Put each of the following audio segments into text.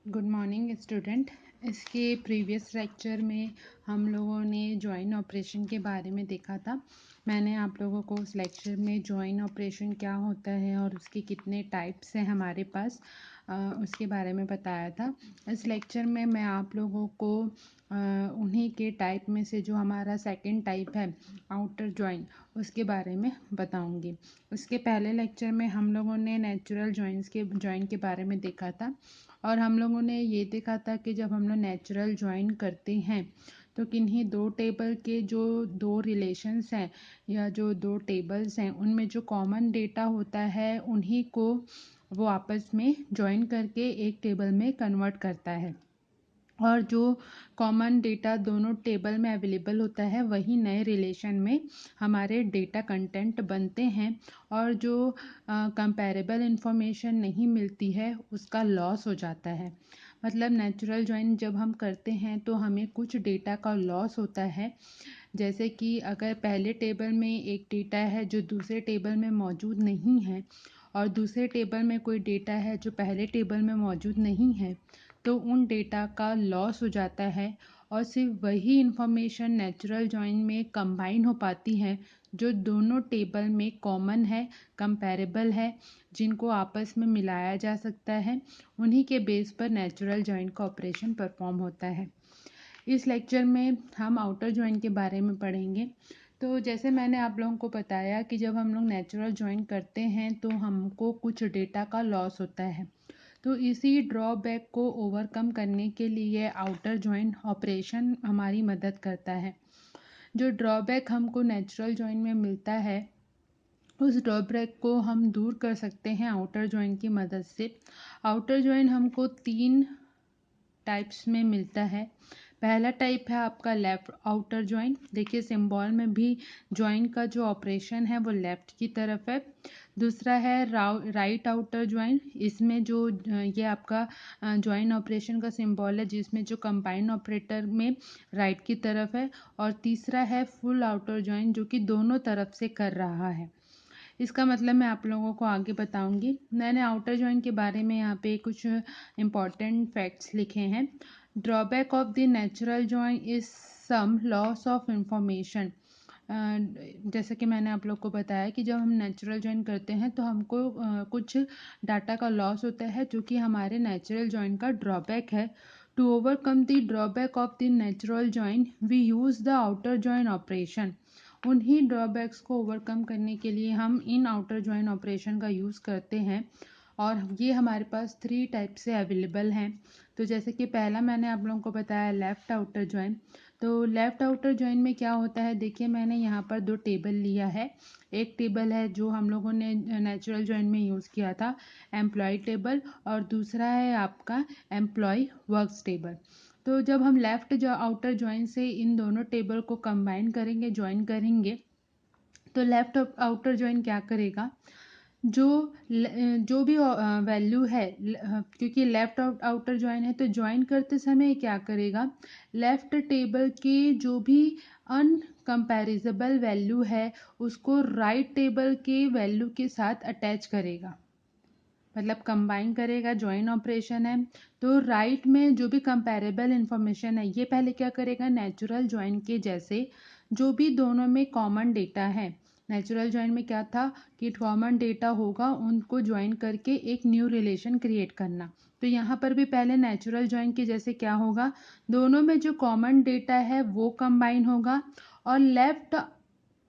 Good morning student. इसके previous lecture में हम लोगों ने जॉइन ऑपरेशन के बारे में देखा था। मैंने आप लोगों को उस लेक्चर में जॉइन ऑपरेशन क्या होता है और उसके कितने टाइप्स हैं हमारे पास, उसके बारे में बताया था। इस लेक्चर में मैं आप लोगों को उन्हीं के टाइप में से जो हमारा सेकंड टाइप है आउटर जॉइन, उसके बारे में बताऊंगी। उसके पहले लेक्चर में हम लोगों ने नेचुरल जॉइन के बारे में देखा था और हम लोगों ने ये देखा था कि जब हम लोग नेचुरल ज्वाइन करते हैं तो किन्हीं दो टेबल के जो दो रिलेशंस हैं या जो दो टेबल्स हैं उनमें जो कॉमन डेटा होता है उन्हीं को वो आपस में ज्वाइन करके एक टेबल में कन्वर्ट करता है, और जो कॉमन डेटा दोनों टेबल में अवेलेबल होता है वही नए रिलेशन में हमारे डेटा कंटेंट बनते हैं, और जो कंपैरेबल इंफॉर्मेशन नहीं मिलती है उसका लॉस हो जाता है। मतलब नेचुरल जॉइन जब हम करते हैं तो हमें कुछ डेटा का लॉस होता है। जैसे कि अगर पहले टेबल में एक डेटा है जो दूसरे टेबल में मौजूद नहीं है और दूसरे टेबल में कोई डेटा है जो पहले टेबल में मौजूद नहीं है, तो उन डेटा का लॉस हो जाता है और सिर्फ वही इंफॉर्मेशन नेचुरल जॉइन में कंबाइन हो पाती है जो दोनों टेबल में कॉमन है, कंपैरेबल है, जिनको आपस में मिलाया जा सकता है। उन्हीं के बेस पर नेचुरल जॉइन का ऑपरेशन परफॉर्म होता है। इस लेक्चर में हम आउटर जॉइन के बारे में पढ़ेंगे। तो जैसे मैंने आप लोगों को बताया कि जब हम लोग नेचुरल जॉइन करते हैं तो हमको कुछ डेटा का लॉस होता है, तो इसी ड्रॉबैक को ओवरकम करने के लिए आउटर जॉइन ऑपरेशन हमारी मदद करता है। जो ड्रॉबैक हमको नेचुरल जॉइन में मिलता है उस ड्रॉबैक को हम दूर कर सकते हैं आउटर जॉइन की मदद से। आउटर जॉइन हमको 3 टाइप्स में मिलता है। पहला टाइप है आपका लेफ्ट आउटर जॉइन। देखिए सिंबल में भी जॉइन का जो ऑपरेशन है वो लेफ्ट की तरफ है। दूसरा है राइट आउटर जॉइन। इसमें जो ये आपका जॉइन ऑपरेशन का सिंबल है जिसमें जो कंबाइन ऑपरेटर में राइट की तरफ है। और तीसरा है फुल आउटर जॉइन जो कि दोनों तरफ से कर रहा है। इसका मतलब मैं आप लोगों को आगे बताऊंगी। मैंने आउटर जॉइन के बारे में यहाँ पे कुछ इम्पॉर्टेंट फैक्ट्स लिखे हैं। Drawback of the natural join is some loss of information. जैसे कि मैंने आप लोग को बताया कि जब हम नेचुरल जॉइन करते हैं तो हमको कुछ डाटा का लॉस होता है जो कि हमारे नेचुरल जॉइन का ड्रॉबैक है। To overcome the drawback of the natural join we use the outer join operation. उन्हीं ड्रॉबैक्स को ओवरकम करने के लिए हम इन आउटर जॉइन ऑपरेशन का यूज़ करते हैं, और ये हमारे पास 3 टाइप से अवेलेबल हैं। तो जैसे कि पहला मैंने आप लोगों को बताया लेफ़्ट आउटर जॉइन। तो लेफ़्ट आउटर जॉइन में क्या होता है, देखिए मैंने यहाँ पर 2 टेबल लिया है। एक टेबल है जो हम लोगों ने नेचुरल जॉइन में यूज़ किया था, एम्प्लॉय टेबल, और दूसरा है आपका एम्प्लॉय वर्क्स टेबल। तो जब हम लेफ़्ट जो आउटर जॉइन से इन दोनों टेबल को कंबाइन करेंगे, जॉइन करेंगे, तो लेफ़्ट आउटर जॉइन क्या करेगा, जो जो भी वैल्यू है, क्योंकि लेफ़्ट आउटर जॉइन है तो जॉइन करते समय क्या करेगा, लेफ़्ट टेबल के जो भी अनकम्पैरिजेबल वैल्यू है उसको राइट टेबल के वैल्यू के साथ अटैच करेगा। मतलब कंबाइन करेगा, जॉइन ऑपरेशन है। तो राइट में जो भी कंपैरेबल इंफॉर्मेशन है ये पहले क्या करेगा, नेचुरल जॉइन के जैसे जो भी दोनों में कॉमन डेटा है, नेचुरल जॉइन में क्या था कि कॉमन डेटा होगा उनको ज्वाइन करके एक न्यू रिलेशन क्रिएट करना। तो यहाँ पर भी पहले नेचुरल जॉइन के जैसे क्या होगा, दोनों में जो कॉमन डेटा है वो कंबाइन होगा, और लेफ्ट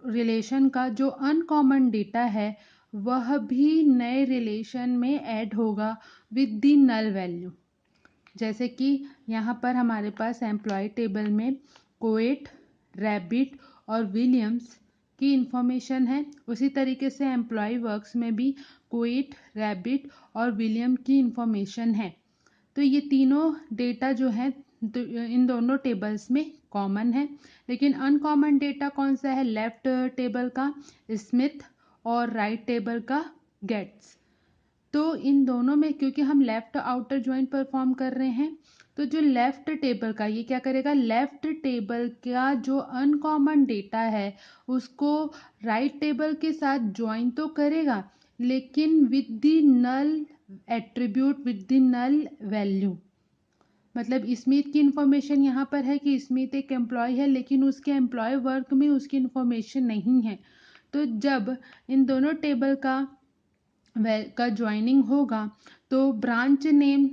रिलेशन का जो अनकॉमन डेटा है वह भी नए रिलेशन में ऐड होगा विद द नल वैल्यू। जैसे कि यहाँ पर हमारे पास एम्प्लॉय टेबल में कोएट, रैबिट और विलियम्स की इंफॉर्मेशन है, उसी तरीके से एम्प्लॉय वर्क्स में भी कोएट, रैबिट और विलियम की इंफॉर्मेशन है। तो ये तीनों डेटा जो है इन दोनों टेबल्स में कॉमन है, लेकिन अनकॉमन डेटा कौन सा है, लेफ्ट टेबल का स्मिथ और राइट टेबल का गेट्स। तो इन दोनों में क्योंकि हम लेफ्ट आउटर ज्वाइन परफॉर्म कर रहे हैं, तो जो लेफ्ट टेबल का ये क्या करेगा, लेफ्ट टेबल का जो अनकॉमन डेटा है उसको राइट टेबल के साथ ज्वाइन तो करेगा लेकिन with the null attribute, with the null value. मतलब स्मिथ की इंफॉर्मेशन यहाँ पर है कि स्मिथ एक एम्प्लॉय है, लेकिन उसके एम्प्लॉय वर्क में उसकी इंफॉर्मेशन नहीं है। तो जब इन दोनों टेबल का ज्वाइनिंग होगा तो ब्रांच नेम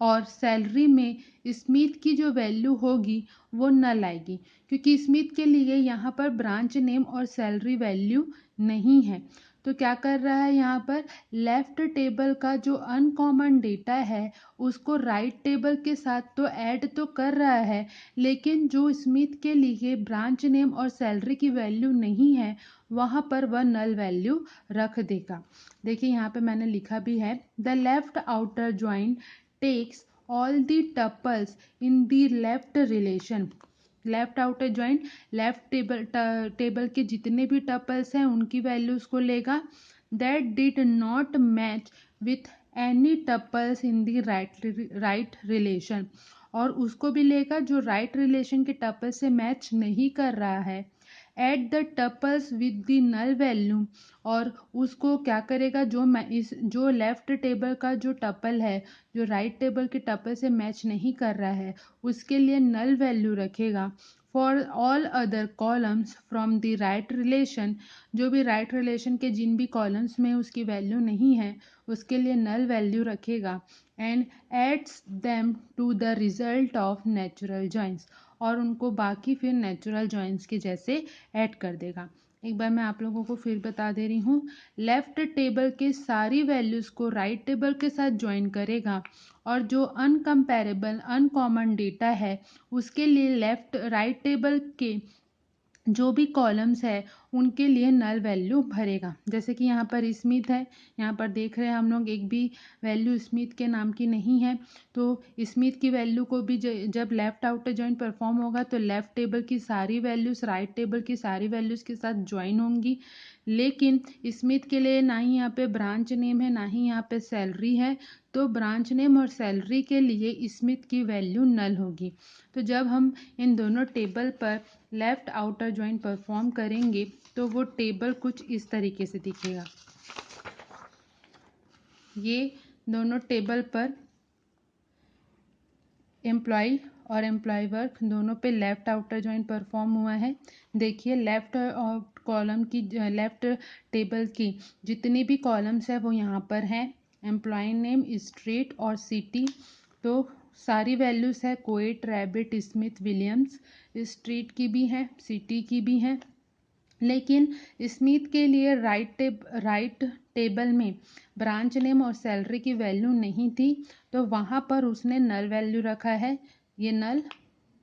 और सैलरी में स्मिथ की जो वैल्यू होगी वो नल आएगी, क्योंकि स्मिथ के लिए यहाँ पर ब्रांच नेम और सैलरी वैल्यू नहीं है। तो क्या कर रहा है यहाँ पर, लेफ्ट टेबल का जो अनकॉमन डेटा है उसको राइट टेबल के साथ तो ऐड तो कर रहा है, लेकिन जो स्मिथ के लिए ब्रांच नेम और सैलरी की वैल्यू नहीं है वहाँ पर वह नल वैल्यू रख देगा। देखिए यहाँ पे मैंने लिखा भी है, the left outer join takes all the tuples in the left relation। Left outer join left table के जितने भी टपल्स हैं उनकी वैल्यूज को लेगा, that did not match with any tuples in the right relation, और उसको भी लेगा जो राइट रिलेशन के टपल से मैच नहीं कर रहा है। At the tuples with the null value, और उसको क्या करेगा, जो लेफ्ट टेबल का जो टपल है जो राइट टेबल के टपल से मैच नहीं कर रहा है उसके लिए नल वैल्यू रखेगा। For all other columns from the right relation, जो भी राइट रिलेशन के जिन भी कॉलम्स में उसकी वैल्यू नहीं है उसके लिए नल वैल्यू रखेगा। And adds them to the result of natural joins, और उनको बाकी फिर नेचुरल जॉइंस के जैसे ऐड कर देगा। एक बार मैं आप लोगों को फिर बता दे रही हूँ, लेफ्ट टेबल के सारी वैल्यूज को राइट टेबल के साथ ज्वाइन करेगा, और जो अनकम्पेरेबल अनकॉमन डेटा है उसके लिए लेफ्ट राइट टेबल के जो भी कॉलम्स है उनके लिए नल वैल्यू भरेगा। जैसे कि यहाँ पर स्मिथ है, यहाँ पर देख रहे हैं हम लोग एक भी वैल्यू स्मिथ के नाम की नहीं है, तो स्मिथ की वैल्यू को भी जब लेफ्ट आउटर जॉइन परफॉर्म होगा तो लेफ्ट टेबल की सारी वैल्यूज राइट टेबल की सारी वैल्यूज के साथ ज्वाइन होंगी। लेकिन स्मिथ के लिए ना ही यहाँ पे ब्रांच नेम है ना ही यहाँ पे सैलरी है, तो ब्रांच नेम और सैलरी के लिए स्मिथ की वैल्यू नल होगी। तो जब हम इन दोनों टेबल पर लेफ्ट आउटर ज्वाइन परफॉर्म करेंगे तो वो टेबल कुछ इस तरीके से दिखेगा। ये दोनों टेबल पर एम्प्लॉय और एम्प्लॉय वर्क दोनों पे लेफ्ट आउटर ज्वाइन परफॉर्म हुआ है। देखिए लेफ्ट कॉलम की लेफ्ट टेबल की जितनी भी कॉलम्स है वो यहाँ पर हैं, एम्प्लॉय नेम, स्ट्रीट और सिटी। तो सारी वैल्यूज़ है कोएट, रैबिट, स्मिथ, विलियम्स। स्ट्रीट की भी है, सिटी की भी है, लेकिन स्मिथ के लिए राइट टेबल में ब्रांच नेम और सैलरी की वैल्यू नहीं थी, तो वहाँ पर उसने नल वैल्यू रखा है। ये नल,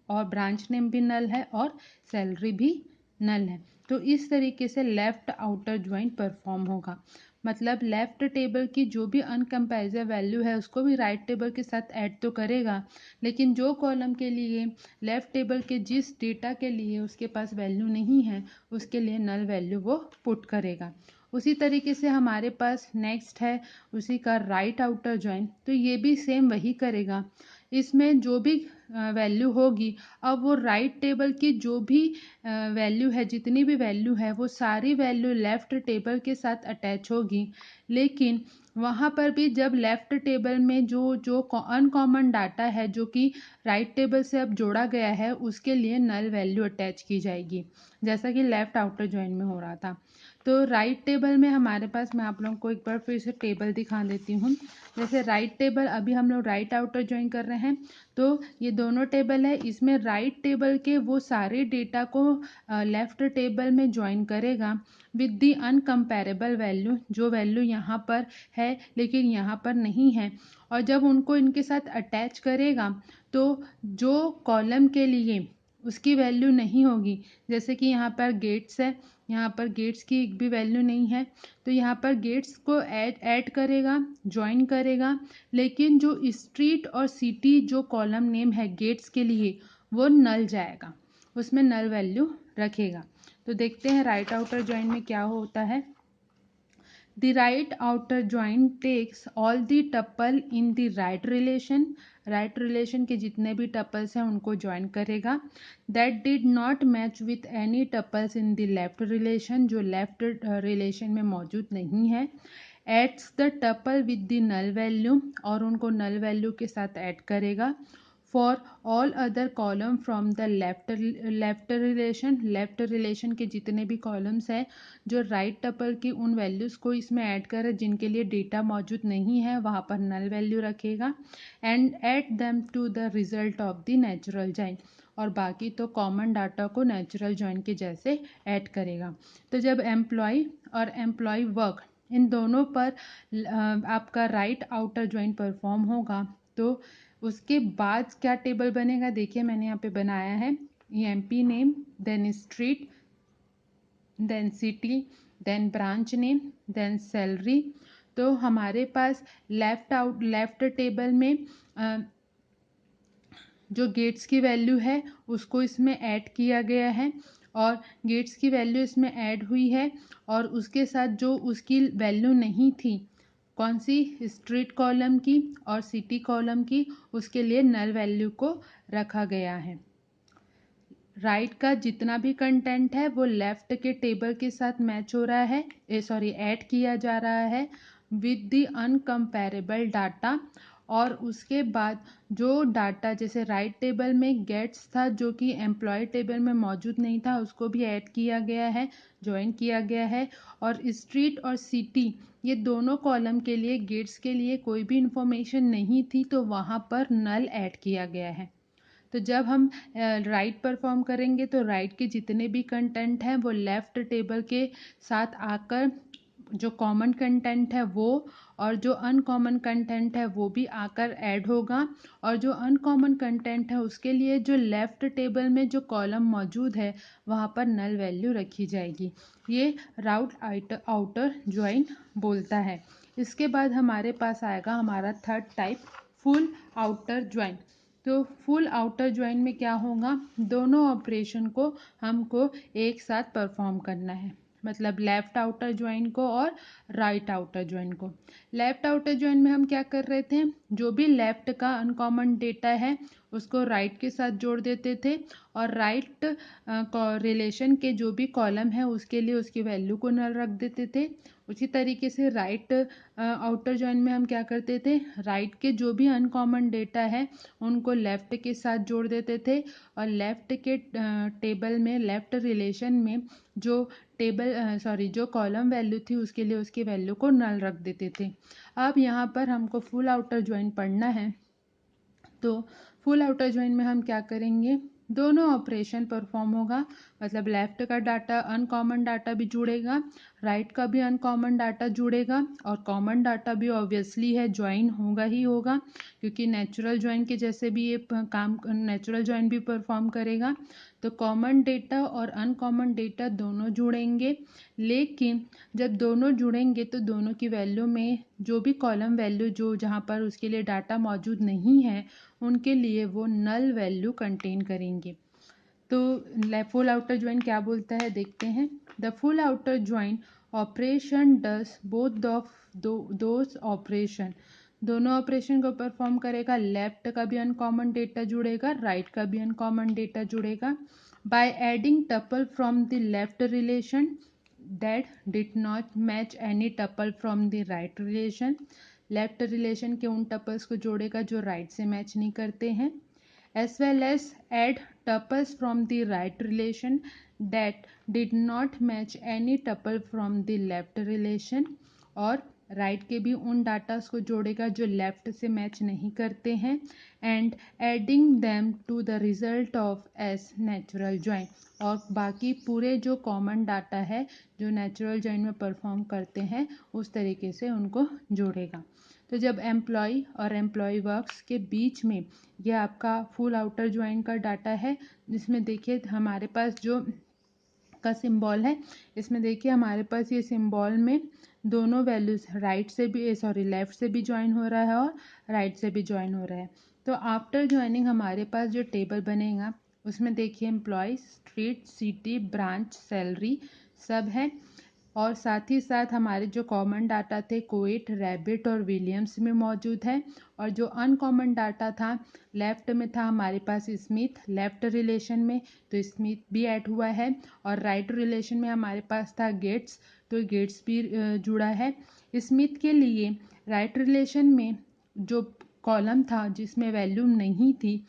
और ब्रांच नेम भी नल है और सैलरी भी नल है। तो इस तरीके से लेफ्ट आउटर ज्वाइन परफॉर्म होगा। मतलब लेफ्ट टेबल की जो भी अनकम्पेरिजन वैल्यू है उसको भी राइट टेबल के साथ ऐड तो करेगा, लेकिन जो कॉलम के लिए लेफ्ट टेबल के जिस डेटा के लिए उसके पास वैल्यू नहीं है उसके लिए नल वैल्यू वो पुट करेगा। उसी तरीके से हमारे पास नेक्स्ट है उसी का राइट आउटर ज्वाइन, तो ये भी सेम वही करेगा। इसमें जो भी वैल्यू होगी, अब वो राइट टेबल की जो भी वैल्यू है, जितनी भी वैल्यू है वो सारी वैल्यू लेफ्ट टेबल के साथ अटैच होगी, लेकिन वहाँ पर भी जब लेफ्ट टेबल में जो जो अनकॉमन डाटा है जो कि राइट टेबल से अब जोड़ा गया है उसके लिए नल वैल्यू अटैच की जाएगी, जैसा कि लेफ्ट आउटर ज्वाइन में हो रहा था। तो राइट टेबल में हमारे पास, मैं आप लोगों को एक बार फिर से टेबल दिखा देती हूँ। जैसे राइट टेबल, अभी हम लोग राइट आउटर ज्वाइन कर रहे हैं, तो ये दोनों टेबल है, इसमें राइट टेबल के वो सारे डेटा को लेफ्ट टेबल में ज्वाइन करेगा विद दी अनकम्पेरेबल वैल्यू, जो वैल्यू यहाँ पर है लेकिन यहाँ पर नहीं है, और जब उनको इनके साथ अटैच करेगा तो जो कॉलम के लिए उसकी वैल्यू नहीं होगी, जैसे कि यहाँ पर गेट्स है, यहाँ पर गेट्स की एक भी वैल्यू नहीं है, तो यहाँ पर गेट्स को ऐड करेगा, ज्वाइन करेगा, लेकिन जो स्ट्रीट और सिटी जो कॉलम नेम है गेट्स के लिए वो नल जाएगा, उसमें नल वैल्यू रखेगा। तो देखते हैं राइट आउटर ज्वाइन में क्या होता है। The right outer join takes all the tuple in the right relation, right relation के जितने भी टपल्स हैं उनको ज्वाइन करेगा। That did not match with any tuples in the left relation, जो लेफ्ट रिलेशन में मौजूद नहीं है। Adds the tuple with the null value, और उनको नल वैल्यू के साथ ऐड करेगा। For all other column from the left relation के जितने भी कॉलम्स हैं जो राइट टपल की उन वैल्यूज़ को इसमें ऐड करे जिनके लिए डेटा मौजूद नहीं है, वहाँ पर नल वैल्यू रखेगा। And add them to the result of the natural join, और बाकी तो कॉमन डाटा को नेचुरल जॉइन के जैसे ऐड करेगा। तो जब एम्प्लॉय और एम्प्लॉय वर्क इन दोनों पर आपका राइट आउटर जॉइन परफॉर्म होगा, तो उसके बाद क्या टेबल बनेगा, देखिए मैंने यहाँ पे बनाया है। Emp name, then street, then city, then branch name, then salary. तो हमारे पास लेफ्ट टेबल में जो गेट्स की वैल्यू है उसको इसमें ऐड किया गया है, और गेट्स की वैल्यू इसमें ऐड हुई है, और उसके साथ जो उसकी वैल्यू नहीं थी, कौन सी, स्ट्रीट कॉलम की और सिटी कॉलम की, उसके लिए नल वैल्यू को रखा गया है। राइट का जितना भी कंटेंट है वो लेफ्ट के टेबल के साथ मैच हो रहा है, ऐड किया जा रहा है विद द अनकम्पेरेबल डाटा। और उसके बाद जो डाटा जैसे राइट टेबल में गेट्स था जो कि एम्प्लॉय टेबल में मौजूद नहीं था, उसको भी ऐड किया गया है, ज्वाइन किया गया है। और स्ट्रीट और सिटी ये दोनों कॉलम के लिए गेट्स के लिए कोई भी इंफॉर्मेशन नहीं थी, तो वहाँ पर नल ऐड किया गया है। तो जब हम राइट परफॉर्म करेंगे तो राइट के जितने भी कंटेंट हैं वो लेफ़्ट टेबल के साथ आकर जो कॉमन कंटेंट है वो, और जो अनकॉमन कंटेंट है वो भी आकर ऐड होगा। और जो अनकॉमन कंटेंट है उसके लिए जो लेफ़्ट टेबल में जो कॉलम मौजूद है वहाँ पर नल वैल्यू रखी जाएगी। ये राउट आउटर ज्वाइन बोलता है। इसके बाद हमारे पास आएगा हमारा third type, full outer join. तो फुल आउटर ज्वाइन में क्या होगा, दोनों ऑपरेशन को हमको एक साथ परफॉर्म करना है, मतलब लेफ्ट आउटर ज्वाइन को और राइट आउटर ज्वाइन को। लेफ्ट आउटर ज्वाइन में हम क्या कर रहे थे, जो भी लेफ्ट का अनकॉमन डेटा है उसको राइट के साथ जोड़ देते थे, और राइट रिलेशन के जो भी कॉलम है उसके लिए उसकी वैल्यू को नल रख देते थे। उसी तरीके से राइट आउटर ज्वाइन में हम क्या करते थे, राइट के जो भी अनकॉमन डेटा है उनको लेफ़्ट के साथ जोड़ देते थे, और लेफ़्ट के टेबल में लेफ़्ट रिलेशन में जो जो कॉलम वैल्यू थी उसके लिए उसकी वैल्यू को नल रख देते थे। अब यहाँ पर हमको फुल आउटर ज्वाइन पढ़ना है, तो फुल आउटर ज्वाइन में हम क्या करेंगे, दोनों ऑपरेशन परफॉर्म होगा, मतलब लेफ्ट का डाटा अनकॉमन डाटा भी जुड़ेगा, राइट का भी अनकॉमन डाटा जुड़ेगा, और कॉमन डाटा भी ऑब्वियसली है ज्वाइन होगा ही होगा, क्योंकि नेचुरल ज्वाइन के जैसे भी ये काम नेचुरल ज्वाइन भी परफॉर्म करेगा। तो कॉमन डेटा और अनकॉमन डेटा दोनों जुड़ेंगे, लेकिन जब दोनों जुड़ेंगे तो दोनों की वैल्यू में जो भी कॉलम वैल्यू जो जहाँ पर उसके लिए डाटा मौजूद नहीं है उनके लिए वो नल वैल्यू कंटेन करेंगे। तो फुल आउटर ज्वाइन क्या बोलता है देखते हैं। The full outer join operation does both of those operation, दोनों ऑपरेशन को परफॉर्म करेगा, लेफ्ट का भी अनकॉमन डेटा जुड़ेगा, राइट का भी अनकॉमन डेटा जुड़ेगा, by adding tuple from the left relation that did not match any tuple from the right relation, left relation के उन टपल्स को जोड़ेगा जो राइट से मैच नहीं करते हैं, as well as add tuples from the right relation that did not match any tuple from the left relation, और राइट के भी उन डाटास को जोड़ेगा जो लेफ्ट से मैच नहीं करते हैं, and adding them to the result of as natural join, और बाकी पूरे जो कॉमन डाटा है जो नेचुरल ज्वाइन में परफॉर्म करते हैं उस तरीके से उनको जोड़ेगा। तो जब एम्प्लॉय और एम्प्लॉय वर्क्स के बीच में ये आपका फुल आउटर ज्वाइन का डाटा है, जिसमें देखिए हमारे पास जो का सिंबल है, इसमें देखिए हमारे पास ये सिंबल में दोनों वैल्यूज राइट से भी लेफ्ट से भी ज्वाइन हो रहा है और राइट से भी ज्वाइन हो रहा है। तो आफ्टर ज्वाइनिंग हमारे पास जो टेबल बनेगा उसमें देखिए employ, street, city, branch, salary सब है, और साथ ही साथ हमारे जो कॉमन डाटा थे कोएट, रैबिट और विलियम्स में मौजूद है। और जो अनकॉमन डाटा था लेफ़्ट में था हमारे पास स्मिथ, लेफ़्ट रिलेशन में तो स्मिथ भी ऐड हुआ है। और राइट रिलेशन में हमारे पास था गेट्स, तो गेट्स भी जुड़ा है। स्मिथ के लिए राइट रिलेशन में जो कॉलम था जिसमें वैल्यू नहीं थी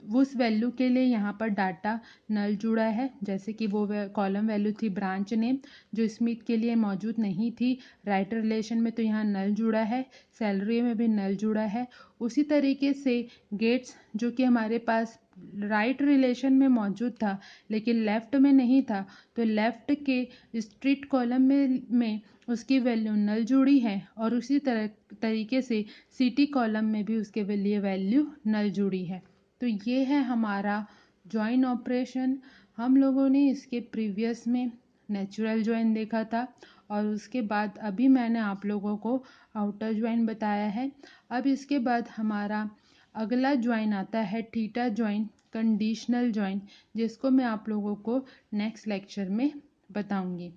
उस वैल्यू के लिए यहाँ पर डाटा नल जुड़ा है, जैसे कि वो कॉलम वैल्यू थी ब्रांच नेम जो स्मिथ के लिए मौजूद नहीं थी राइट रिलेशन में, तो यहाँ नल जुड़ा है। सैलरी में भी नल जुड़ा है। उसी तरीके से गेट्स जो कि हमारे पास राइट रिलेशन में मौजूद था लेकिन लेफ़्ट में नहीं था, तो लेफ़्ट के स्ट्रीट कॉलम में उसकी वैल्यू नल जुड़ी है। और उसी तरीके से सिटी कॉलम में भी उसके लिए वैल्यू नल जुड़ी है। तो ये है हमारा जॉइन ऑपरेशन। हम लोगों ने इसके प्रीवियस में नेचुरल जॉइन देखा था और उसके बाद अभी मैंने आप लोगों को आउटर जॉइन बताया है। अब इसके बाद हमारा अगला जॉइन आता है थीटा जॉइन, कंडीशनल जॉइन, जिसको मैं आप लोगों को नेक्स्ट लेक्चर में बताऊंगी।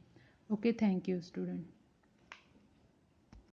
Okay, thank you student.